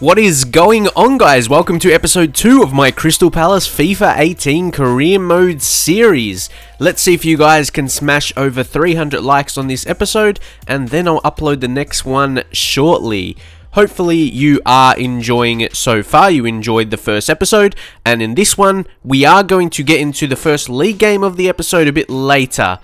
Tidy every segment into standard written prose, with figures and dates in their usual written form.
What is going on, guys? Welcome to episode 2 of my Crystal Palace FIFA 18 career mode series. Let's see if you guys can smash over 300 likes on this episode, and then I'll upload the next one shortly. Hopefully you are enjoying it so far. You enjoyed the first episode, and in this one we are going to get into the first league game of the episode a bit later.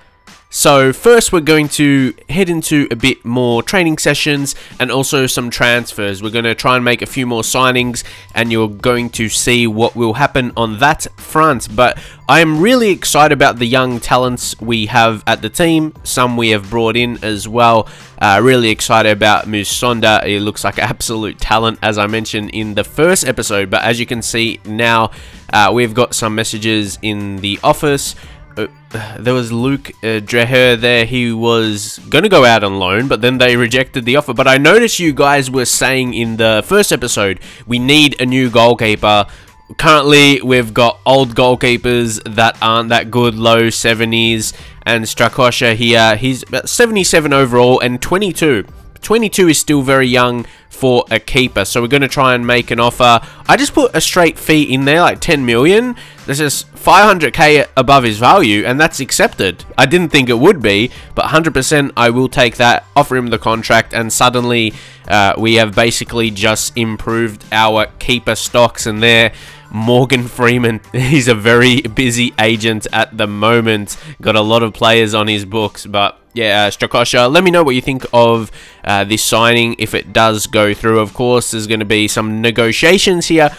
So first we're going to head into a bit more training sessions and also some transfers. We're going to try and make a few more signings, and you're going to see what will happen on that front. But I am really excited about the young talents we have at the team. Some we have brought in as well. Really excited about Musonda. He looks like an absolute talent, as I mentioned in the first episode. But as you can see now, we've got some messages in the office. There was Luke Dreher there. He was going to go out on loan, but then they rejected the offer. But I noticed you guys were saying in the first episode, we need a new goalkeeper. Currently, we've got old goalkeepers that aren't that good, low 70s. And Strakosha here, he's about 77 overall and 22. 22 is still very young for a keeper, so we're going to try and make an offer. I just put a straight fee in there, like 10 million. This is 500k above his value, and that's accepted. I didn't think it would be, but 100% I will take that, offer him the contract, and suddenly we have basically just improved our keeper stocks. And there, Morgan Freeman, he's a very busy agent at the moment. Got a lot of players on his books, but yeah, Strakosha, let me know what you think of this signing if it does go through. Of course, there's going to be some negotiations here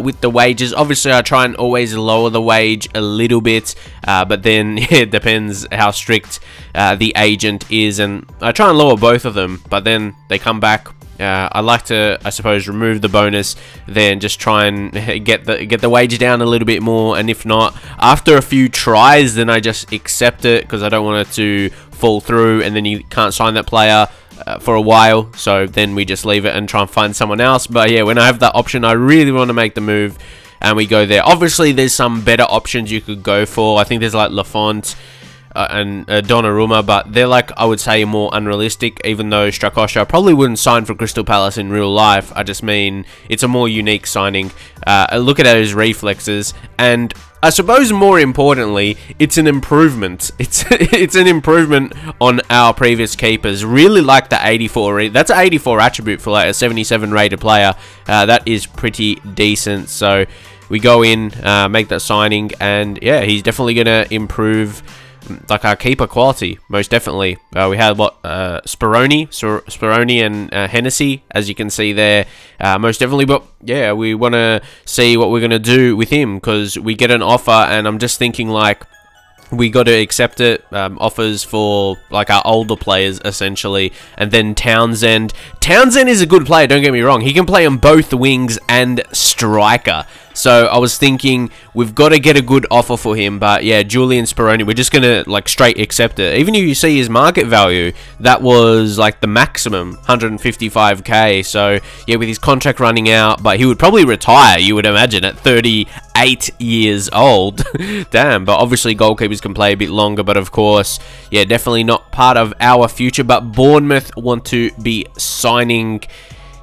with the wages. Obviously, I try and always lower the wage a little bit, but then it depends how strict the agent is, and I try and lower both of them, but then they come back. I like to, I suppose, remove the bonus, then just try and get the wage down a little bit more, and if not, after a few tries, then I just accept it because I don't want it to fall through, and then you can't sign that player for a while, so then we just leave it and try and find someone else. But yeah, when I have that option, I really want to make the move, and we go there. Obviously, there's some better options you could go for. I think there's like Lafont and Donnarumma, but they're like, I would say, more unrealistic, even though Strakosha probably wouldn't sign for Crystal Palace in real life. I just mean it's a more unique signing. Look at his reflexes, and I suppose more importantly, it's an improvement. It's an improvement on our previous keepers. Really like the 84. That's an 84 attribute for like a 77 rated player. That is pretty decent. So we go in, make that signing, and yeah, he's definitely going to improve like our keeper quality, most definitely. We had what Speroni and Hennessy, as you can see there, most definitely. But yeah, we want to see what we're going to do with him, because we get an offer, and I'm just thinking like we got to accept it. Offers for like our older players essentially, and then Townsend is a good player, don't get me wrong. He can play on both the wings and striker. So I was thinking we've got to get a good offer for him. But yeah, Julian Speroni, we're just gonna like straight accept it. Even if you see his market value, that was like the maximum, 155k. So yeah, with his contract running out, but he would probably retire, you would imagine, at 38 years old. Damn. But obviously goalkeepers can play a bit longer, but of course, yeah, definitely not part of our future. But Bournemouth want to be signing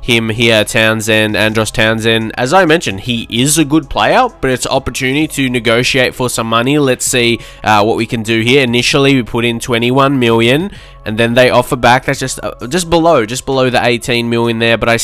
him here, Andros Townsend. As I mentioned, he is a good player, but it's an opportunity to negotiate for some money. Let's see what we can do here. Initially, we put in 21 million, and then they offer back. That's just below the 18 million there. But I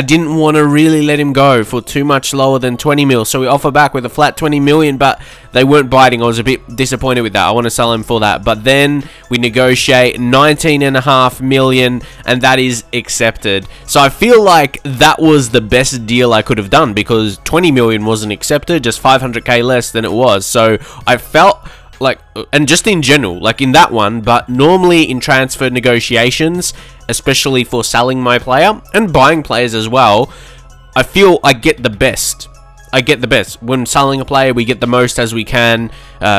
didn't want to really let him go for too much lower than 20 mil. So we offer back with a flat 20 million, but they weren't biting. I was a bit disappointed with that. I want to sell him for that. But then we negotiate 19.5 million, and that is accepted. So I feel like that was the best deal I could have done, because 20 million wasn't accepted, just 500k less than it was. So I felt like, and just in general, like in that one, but normally in transfer negotiations, especially for selling my player and buying players as well, I feel I get the best. When selling a player, we get the most as we can,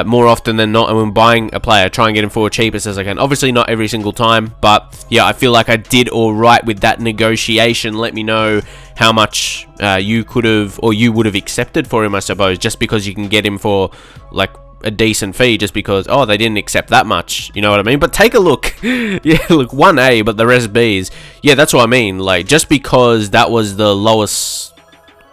more often than not, and when buying a player, try and get him for cheapest as I can. Obviously not every single time, but yeah, I feel like I did all right with that negotiation. Let me know how much you could have, or you would have accepted for him, I suppose, just because you can get him for like a decent fee just because, oh, they didn't accept that much, you know what I mean? But take a look. Yeah, look, 1A, but the rest Bs. Yeah, that's what I mean. Like, just because that was the lowest,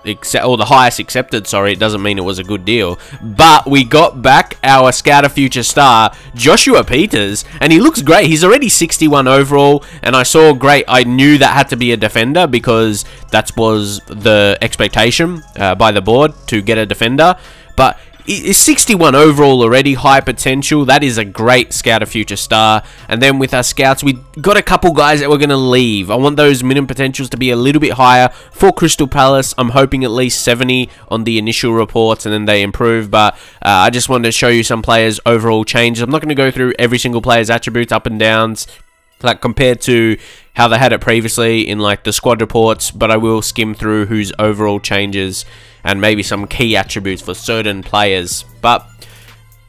or the highest accepted, sorry, it doesn't mean it was a good deal. But we got back our Scouter Future Star, Joshua Peters, and he looks great. He's already 61 overall, and I saw, great, I knew that had to be a defender because that was the expectation by the board to get a defender. But is 61 overall already, high potential. That is a great Scouter Future Star. And then with our scouts, we got a couple guys that we're going to leave. I want those minimum potentials to be a little bit higher for Crystal Palace. I'm hoping at least 70 on the initial reports, and then they improve. But I just wanted to show you some players' overall changes. I'm not going to go through every single player's attributes, up and downs, like compared to how they had it previously in like the squad reports, but I will skim through whose overall changes and maybe some key attributes for certain players. But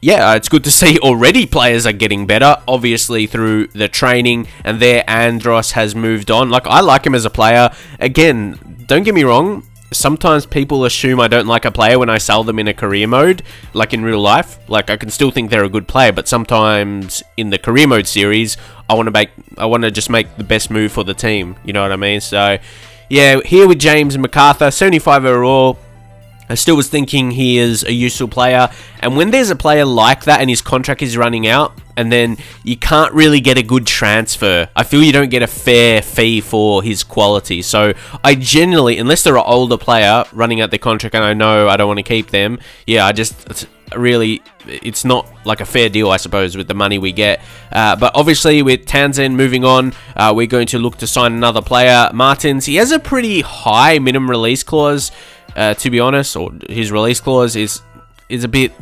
yeah, it's good to see already players are getting better, obviously through the training, and there Andros has moved on. Like, I like him as a player. Again, don't get me wrong, sometimes people assume I don't like a player when I sell them in a career mode, like in real life. Like, I can still think they're a good player, but sometimes in the career mode series, I want to just make the best move for the team, you know what I mean? So yeah, here with James MacArthur, 75 overall. I still was thinking he is a useful player, and when there's a player like that and his contract is running out, and then you can't really get a good transfer, I feel you don't get a fair fee for his quality. So I generally, unless they're an older player running out their contract and I know I don't want to keep them, yeah, it's not like a fair deal, I suppose, with the money we get. But obviously with Townsend moving on, we're going to look to sign another player. Martins, he has a pretty high minimum release clause, to be honest, or his release clause is a bit,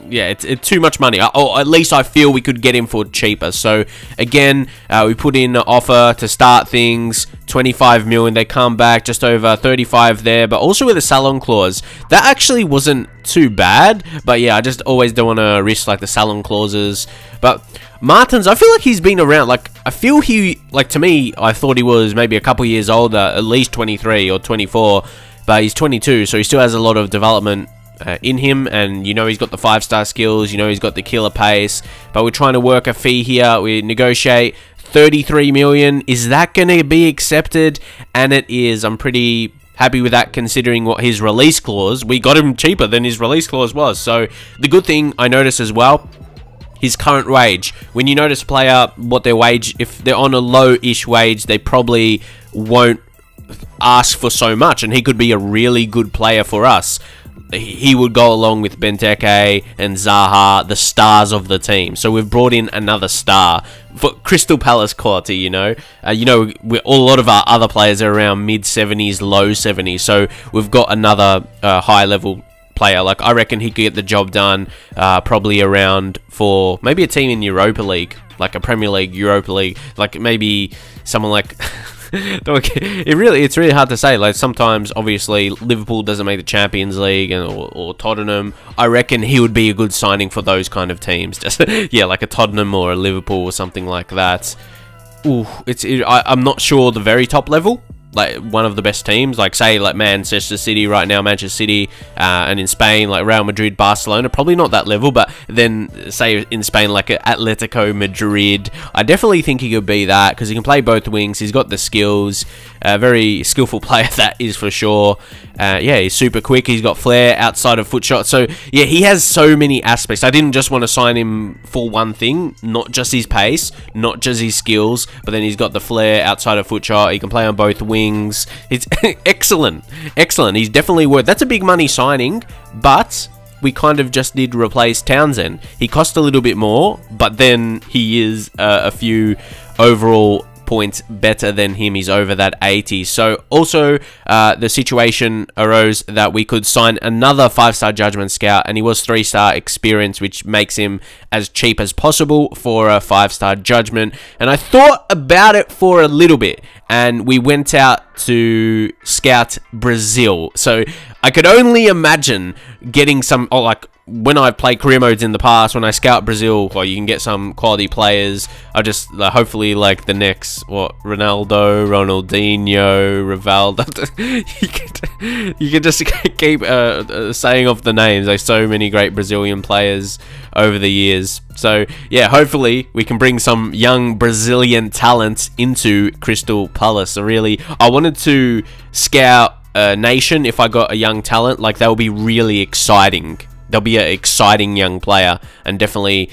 yeah, it's too much money. Or at least I feel we could get him for cheaper. So again, we put in an offer to start things, 25 million. They come back just over 35 there, but also with a sell-on clause. That actually wasn't too bad, but yeah, I just always don't want to risk like the sell-on clauses. But Martins, I feel like he's been around. Like, I feel to me, I thought he was maybe a couple years older, at least 23 or 24. But he's 22, so he still has a lot of development in him, and you know he's got the 5-star skills, you know he's got the killer pace. But we're trying to work a fee here. We negotiate 33 million. Is that going to be accepted? And it is. I'm pretty happy with that considering what his release clause, we got him cheaper than his release clause was. So the good thing I notice as well, his current wage. When you notice a player, what their wage, if they're on a low-ish wage, they probably won't ask for so much, and he could be a really good player for us. He would go along with Benteke and Zaha, the stars of the team. So we've brought in another star for Crystal Palace quality, you know. A lot of our other players are around mid-70s, low 70s. So we've got another high-level player. Like, I reckon he could get the job done probably around for maybe a team in Europa League, like a Premier League, Europa League, like maybe someone like... It's really hard to say. Like, sometimes obviously Liverpool doesn't make the Champions League, or Tottenham. I reckon he would be a good signing for those kind of teams. Just yeah, like a Tottenham or a Liverpool or something like that. Ooh, I'm not sure the very top level. Like, one of the best teams, like say like Manchester City right now, Manchester City, and in Spain like Real Madrid, Barcelona, probably not that level, but then say in Spain like Atletico Madrid, I definitely think he could be that because he can play both wings. He's got the skills, very skillful player, that is for sure. Yeah, he's super quick. He's got flair outside of foot shot. So yeah, he has so many aspects. I didn't just want to sign him for one thing, not just his pace, not just his skills, but then he's got the flair outside of foot shot. He can play on both wings. It's excellent. He's definitely worth. That's a big money signing, but we kind of just did replace Townsend. He cost a little bit more, but then he is a few overall points better than him. He's over that 80. So also the situation arose that we could sign another 5-star judgment scout, and he was 3-star experience, which makes him as cheap as possible for a 5-star judgment. And I thought about it for a little bit, and we went out to scout Brazil. So I could only imagine getting some, like when I've played career modes in the past, when I scout Brazil, well, you can get some quality players. I just hopefully like the next Ronaldo, Ronaldinho, Rivaldo. you can just keep saying off the names. There's so many great Brazilian players over the years. So yeah, hopefully we can bring some young Brazilian talent into Crystal Palace. So really, I wanted to scout a nation. If I got a young talent, like, that would be really exciting. They'll be an exciting young player, and definitely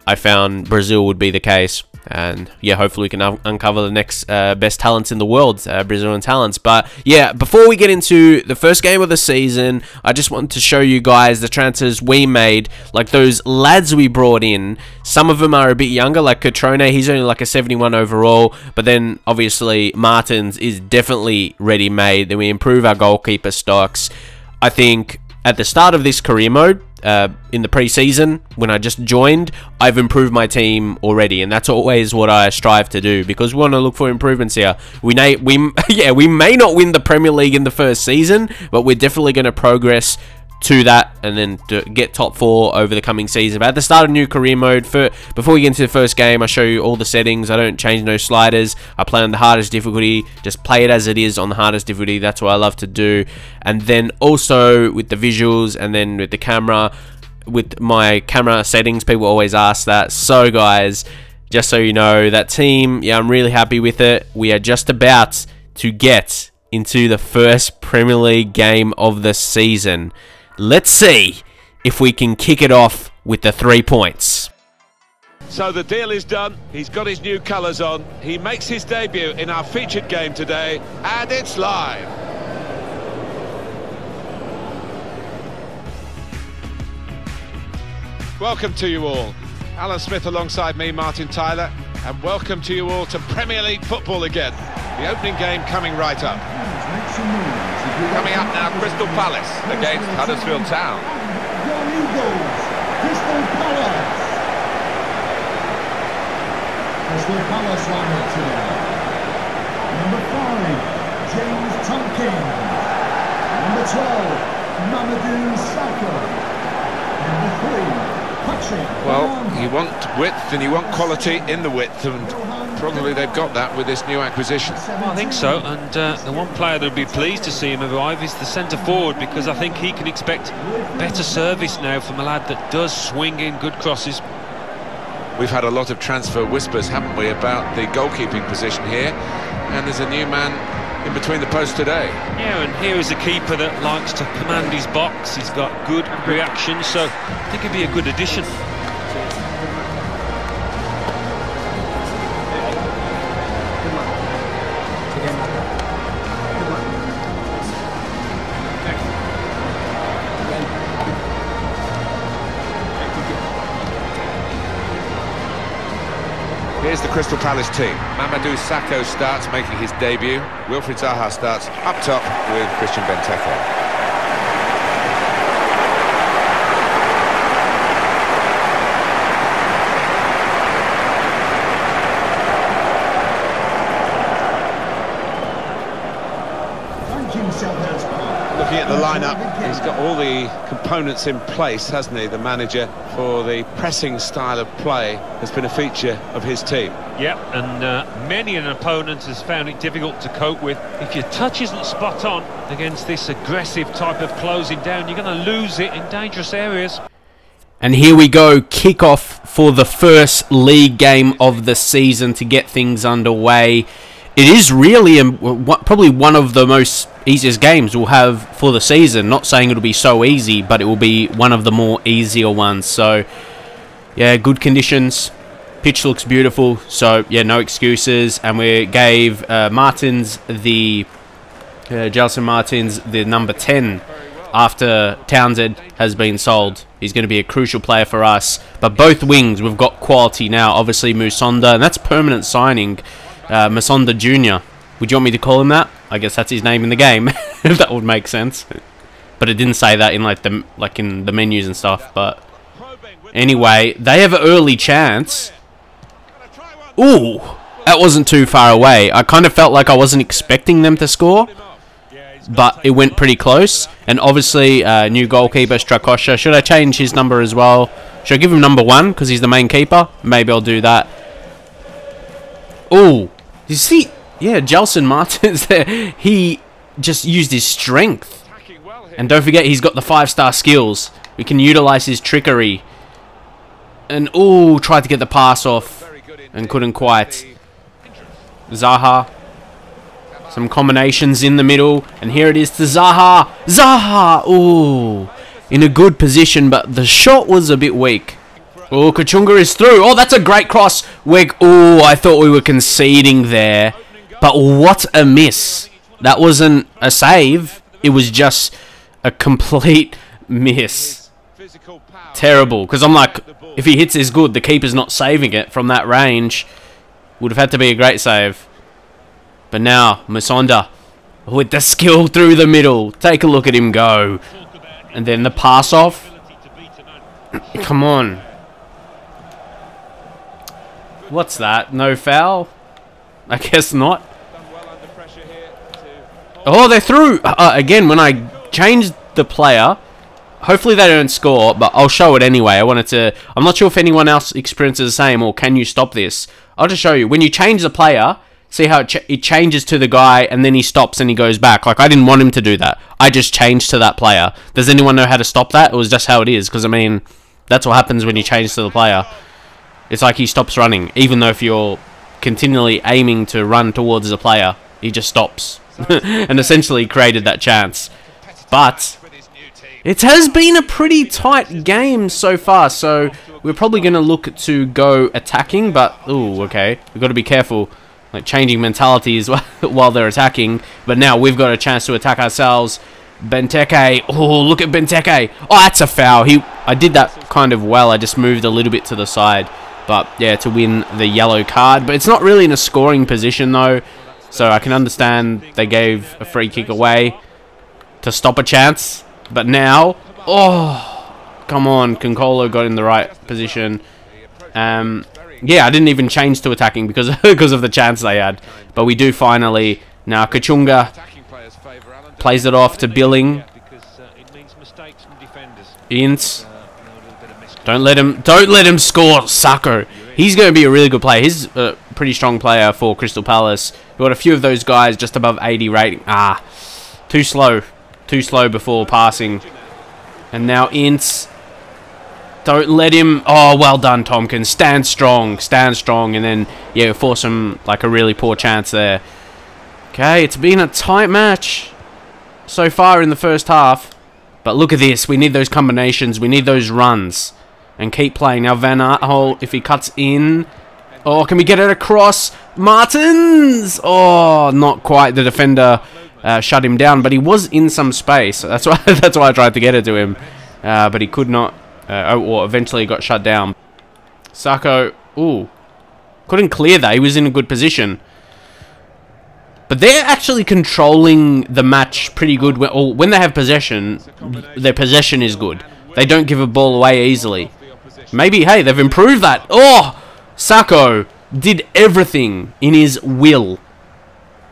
I found Brazil would be the case. And yeah, hopefully we can uncover the next best talents in the world, Brazilian talents. But yeah, before we get into the first game of the season, I just wanted to show you guys the transfers we made, like those lads we brought in. Some of them are a bit younger, like Catrone, he's only like a 71 overall, but then obviously Martins is definitely ready-made. Then we improve our goalkeeper stocks. I think at the start of this career mode, in the pre-season, when I just joined, I've improved my team already, and that's always what I strive to do, because we want to look for improvements here. We may not win the Premier League in the first season, but we're definitely going to progress to that, and then to get top 4 over the coming season. But at the start of new career mode, before we get into the first game, I show you all the settings. I don't change no sliders. I play on the hardest difficulty. Just play it as it is on the hardest difficulty. That's what I love to do. And then also with the visuals, and then with the camera, with my camera settings, people always ask that. So guys, just so you know, that team, yeah, I'm really happy with it. We are just about to get into the first Premier League game of the season. Let's see if we can kick it off with the 3 points. So the deal is done. He's got his new colours on. He makes his debut in our featured game today, and it's live. Welcome to you all. Alan Smith alongside me, Martin Tyler, and welcome to you all to Premier League football again. The opening game coming right up. Coming up now, Crystal Palace against Huddersfield Town. Your Eagles, Crystal Palace. Crystal Palace lineup today. Number 5, James Tompkins. Number 12, Mamadou Sakho. Number 3, Patrick. Well, you want width and you want quality in the width, and probably they've got that with this new acquisition. Well, I think so, and the one player that would be pleased to see him arrive is the centre-forward, because I think he can expect better service now from a lad that does swing in good crosses. We've had a lot of transfer whispers, haven't we, about the goalkeeping position here, and there's a new man in between the posts today. Yeah, and here is a keeper that likes to command his box. He's got good reaction, so I think he'd be a good addition. Here's the Crystal Palace team. Mamadou Sakho starts, making his debut. Wilfried Zaha starts up top with Christian Benteke. Looking at the lineup, he's got all the components in place, hasn't he, the manager, for the pressing style of play has been a feature of his team. Yeah, and many an opponent has found it difficult to cope with. If your touch isn't spot on against this aggressive type of closing down, you're going to lose it in dangerous areas. And here we go, kickoff for the first league game of the season to get things underway. It is really probably one of the most easiest games we'll have for the season. Not saying it'll be so easy, but it will be one of the more easier ones. So, yeah, good conditions. Pitch looks beautiful. So, yeah, no excuses. And we gave Martins Gelson Martins the number 10 after Townsend has been sold. He's going to be a crucial player for us. But both wings, we've got quality now. Obviously, Musonda, and that's permanent signing. Musonda Jr. Would you want me to call him that? I guess that's his name in the game. If that would make sense. But it didn't say that in in the menus and stuff. But anyway, they have an early chance. Ooh, that wasn't too far away. I kind of felt like I wasn't expecting them to score, but it went pretty close. And obviously, new goalkeeper, Strakosha. Should I change his number as well? Should I give him number 1 because he's the main keeper? Maybe I'll do that. Oh, you see? Yeah, Gelson Martins there. He just used his strength. And don't forget, he's got the 5-star skills. We can utilize his trickery. And, oh, tried to get the pass off and couldn't quite. Zaha. Some combinations in the middle. And here it is to Zaha. Zaha! Oh, in a good position, but the shot was a bit weak. Oh, Kachunga is through. Oh, that's a great cross. Oh, I thought we were conceding there. But what a miss. That wasn't a save. It was just a complete miss. Terrible. Because I'm like, if he hits this good, the keeper's not saving it from that range. Would have had to be a great save. But now, Musonda with the skill through the middle. Take a look at him go. And then the pass off. Come on. What's that? No foul? I guess not. Oh, they're through. Again, when I changed the player, hopefully they don't score, but I'll show it anyway. I'm not sure if anyone else experiences the same, or can you stop this? I'll just show you. When you change the player, see how it changes to the guy, and then he stops and he goes back. Like, I didn't want him to do that. I just changed to that player. Does anyone know how to stop that? It was just how it is, because, I mean, that's what happens when you change to the player. It's like he stops running, even though if you're continually aiming to run towards the player, he just stops. And essentially created that chance. But it has been a pretty tight game so far, so we're probably going to look to go attacking, but, ooh, okay, we've got to be careful, like changing mentality as well while they're attacking. But now we've got a chance to attack ourselves. Benteke, oh, look at Benteke. Oh, that's a foul. I did that kind of well. I just moved a little bit to the side. But, yeah, to win the yellow card. But it's not really in a scoring position, though. So I can understand they gave a free kick away to stop a chance. But now, oh, come on. Konkolo got in the right position. Yeah, I didn't even change to attacking because of the chance they had. But we do finally. Now, Kachunga plays it off to Billing. Ince. Don't let him score, Sacco. He's going to be a really good player. He's a pretty strong player for Crystal Palace. We've got a few of those guys just above 80 rating. Ah, too slow. Too slow before passing. And now Ince. Don't let him... Oh, well done, Tompkins. Stand strong. Stand strong. And then, yeah, force him like a really poor chance there. Okay, it's been a tight match so far in the first half. But look at this. We need those combinations. We need those runs. And keep playing. Now, Van Aert, if he cuts in... Oh, can we get it across? Martins! Oh, not quite. The defender shut him down. But he was in some space. That's why I tried to get it to him. But he could not... or eventually got shut down. Sacco, ooh, couldn't clear that. He was in a good position. But they're actually controlling the match pretty good. When they have possession, their possession is good. They don't give a ball away easily. Maybe, hey, they've improved that. Oh, Sacco did everything in his will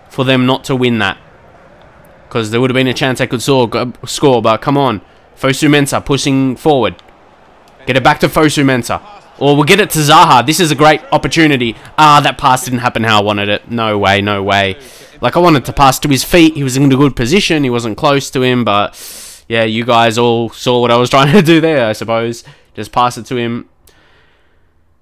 for them not to win that. Because there would have been a chance they could score, but come on. Fosu Mensah pushing forward. Get it back to Fosu Mensah. Or we'll get it to Zaha. This is a great opportunity. Ah, that pass didn't happen how I wanted it. No way, no way. Like, I wanted to pass to his feet. He was in a good position. He wasn't close to him, but... Yeah, you guys all saw what I was trying to do there, I suppose. Just pass it to him.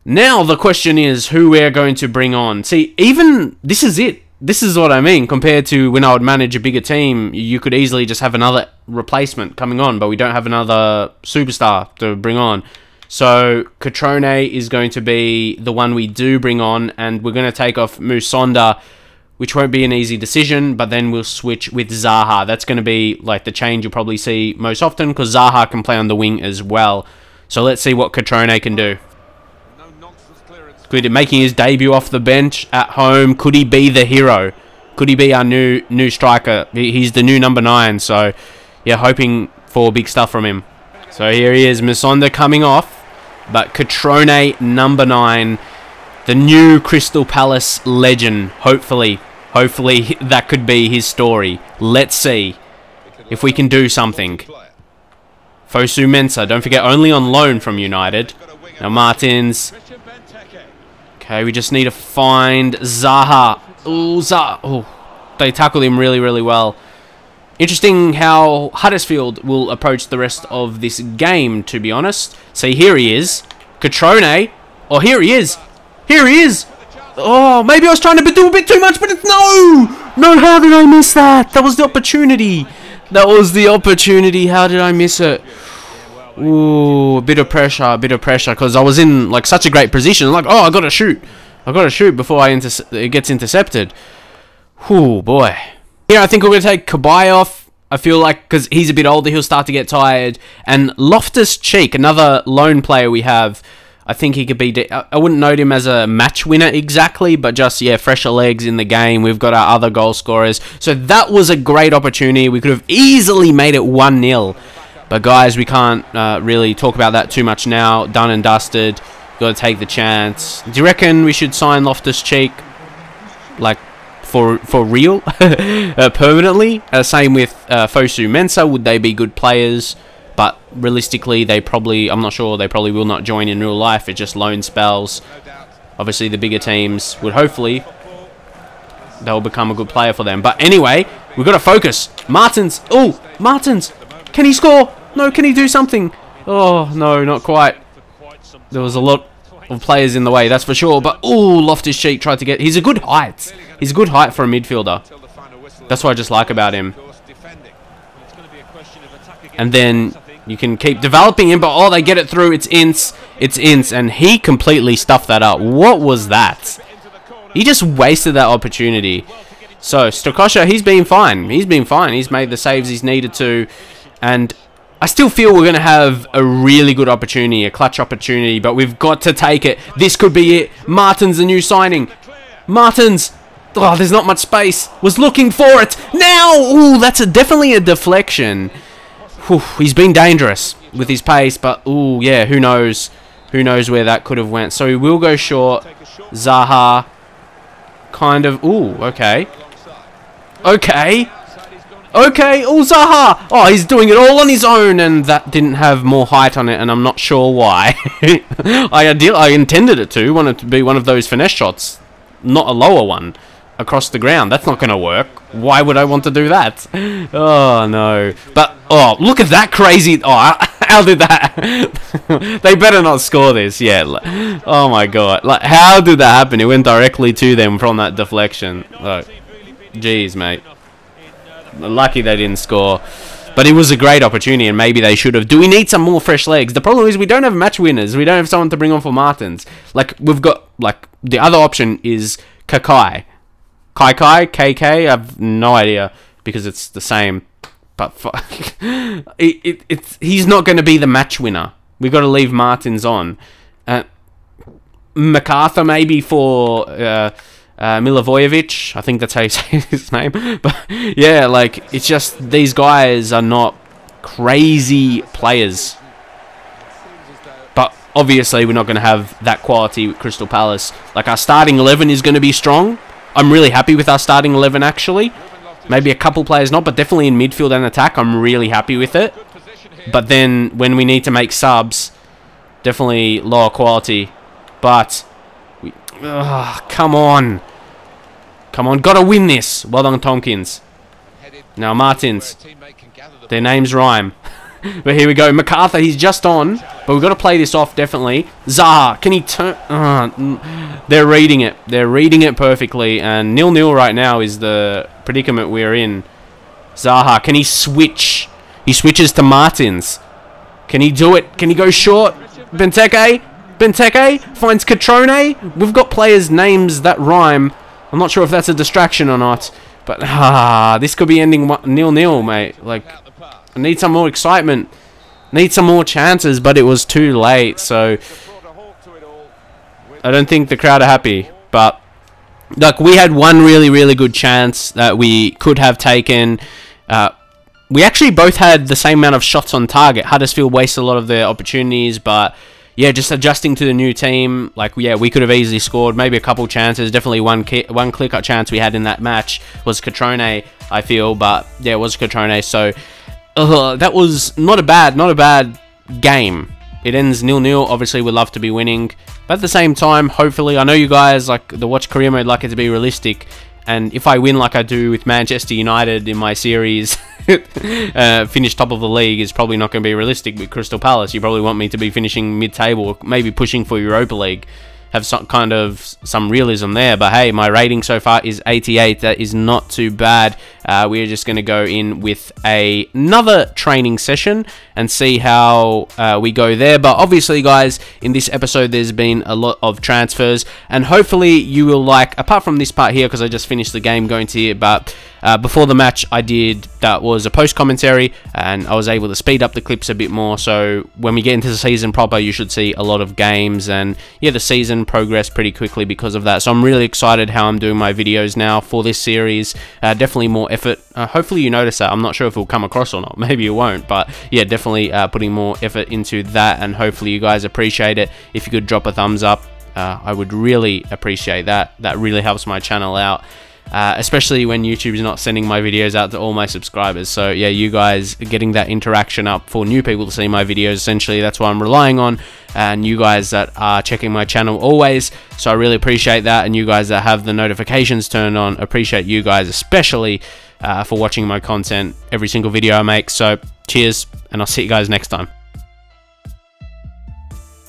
Now, the question is who we're going to bring on. See, even... This is it. This is what I mean. Compared to when I would manage a bigger team, you could easily just have another replacement coming on, but we don't have another superstar to bring on. So, Catrone is going to be the one we do bring on, and we're going to take off Musonda, which won't be an easy decision, but then we'll switch with Zaha. That's going to be like the change you'll probably see most often, because Zaha can play on the wing as well. So let's see what Catrone can do. Good, making his debut off the bench at home. Could he be the hero? Could he be our new striker? He's the new number 9, so yeah, hoping for big stuff from him. So here he is, Musonda coming off, but Catrone number 9 The new Crystal Palace legend. Hopefully that could be his story. Let's see if we can do something. Fosu Mensah, don't forget, only on loan from United. Now Martins. Okay, we just need to find Zaha. Ooh, Zaha. Oh, they tackled him really, really well. Interesting how Huddersfield will approach the rest of this game, to be honest. See, here he is. Catrone. Oh, here he is. Here he is. Oh, maybe I was trying to do a bit too much, but it's no! No, how did I miss that? That was the opportunity. That was the opportunity. How did I miss it? Ooh, a bit of pressure, because I was in like such a great position. Like, oh, I gotta shoot before it gets intercepted. Ooh, boy. Here, I think we're gonna take Kabay off. I feel like because he's a bit older, he'll start to get tired. And Loftus-Cheek, another lone player we have. I think he could be... I wouldn't note him as a match winner exactly, but just, yeah, fresher legs in the game. We've got our other goal scorers. So that was a great opportunity. We could have easily made it 1-0. But, guys, we can't really talk about that too much now. Done and dusted. Got to take the chance. Do you reckon we should sign Loftus-Cheek, like, for real? Permanently? Same with Fosu Mensah. Would they be good players? But realistically, I'm not sure, they probably will not join in real life. It's just loan spells. Obviously, the bigger teams would hopefully, they'll become a good player for them. But anyway, we've got to focus. Martins. Oh, Martins. Can he score? No, can he do something? Oh, no, not quite. There was a lot of players in the way, that's for sure. But, oh, Loftus-Cheek tried to get... He's a good height. He's a good height for a midfielder. That's what I just like about him. And then you can keep developing him, but oh, they get it through. It's Ince, and he completely stuffed that up. What was that? He just wasted that opportunity. So Stokosha, he's been fine. He's made the saves he's needed to, and I still feel we're gonna have a really good opportunity, a clutch opportunity, but we've got to take it. This could be it. Martin's the new signing. Martins. Oh, there's not much space. Was looking for it now. Ooh, that's definitely a deflection. Whew, he's been dangerous with his pace, but ooh, yeah, who knows? Who knows where that could have went? So we will go short. Zaha, kind of. Ooh, okay. Okay. Oh, Zaha. Oh, he's doing it all on his own, and that didn't have more height on it, and I'm not sure why. I intended it to. Want it to be one of those finesse shots, not a lower one across the ground. That's not going to work. Why would I want to do that? Oh, no. But, oh, look at that crazy... Oh, how did that... They better not score this. Yeah. Oh, my God. Like, how did that happen? It went directly to them from that deflection. Look. Jeez, mate. Lucky they didn't score. But it was a great opportunity, and maybe they should have. Do we need some more fresh legs? The problem is we don't have match winners. We don't have someone to bring on for Martins. Like, we've got... Like, the other option is Kakai. KK, I have no idea because it's the same. But he's not going to be the match winner. We've got to leave Martins on. MacArthur maybe for Milivojevic. I think that's how you say his name. But yeah, like, it's just these guys are not crazy players. But obviously we're not going to have that quality with Crystal Palace. Like, our starting 11 is going to be strong. I'm really happy with our starting 11, actually. Maybe a couple players not, but definitely in midfield and attack, I'm really happy with it. But then, when we need to make subs, definitely lower quality. But, come on. Come on, gotta win this. Well done, Tompkins. Now, Martins. Their names rhyme. But here we go. MacArthur, he's just on. But we've got to play this off, definitely. Zaha, can he turn... they're reading it. They're reading it perfectly. And 0-0 right now is the predicament we're in. Zaha, can he switch? He switches to Martins. Can he do it? Can he go short? Benteke finds Catrone. We've got players' names that rhyme. I'm not sure if that's a distraction or not. But, this could be ending 0-0, mate. Like... I need some more excitement. Need some more chances, but it was too late. So I don't think the crowd are happy. But look, we had one really, really good chance that we could have taken. We actually both had the same amount of shots on target. Huddersfield wasted a lot of their opportunities, but yeah, just adjusting to the new team. Like, yeah, we could have easily scored, maybe a couple chances. Definitely one clear-cut chance we had in that match was Catrone, I feel, but yeah, it was Catrone. So that was not a bad game. It ends 0-0. Obviously, we'd love to be winning, but at the same time, hopefully, I know you guys like the watch career mode, like it to be realistic. And if I win like I do with Manchester United in my series, finish top of the league is probably not going to be realistic with Crystal Palace. You probably want me to be finishing mid-table, or maybe pushing for Europa League. Have some realism there, but hey, my rating so far is 88. That is not too bad. We're just going to go in with another training session and see how we go there. But obviously, guys, in this episode there's been a lot of transfers, and hopefully you will like, apart from this part here because I just finished the game going to it, but before the match that was a post commentary, and I was able to speed up the clips a bit more, so when we get into the season proper you should see a lot of games, and yeah, the season progressed pretty quickly because of that. So I'm really excited how I'm doing my videos now for this series. Definitely more effort. Hopefully you notice that. I'm not sure if it will come across or not, maybe it won't, but yeah, definitely putting more effort into that, and hopefully you guys appreciate it. If you could drop a thumbs up, I would really appreciate that. That really helps my channel out. Especially when YouTube's not sending my videos out to all my subscribers. So yeah, you guys getting that interaction up for new people to see my videos, essentially that's what I'm relying on, and you guys that are checking my channel always, so I really appreciate that. And you guys that have the notifications turned on, appreciate you guys especially for watching my content every single video I make. So cheers, and I'll see you guys next time.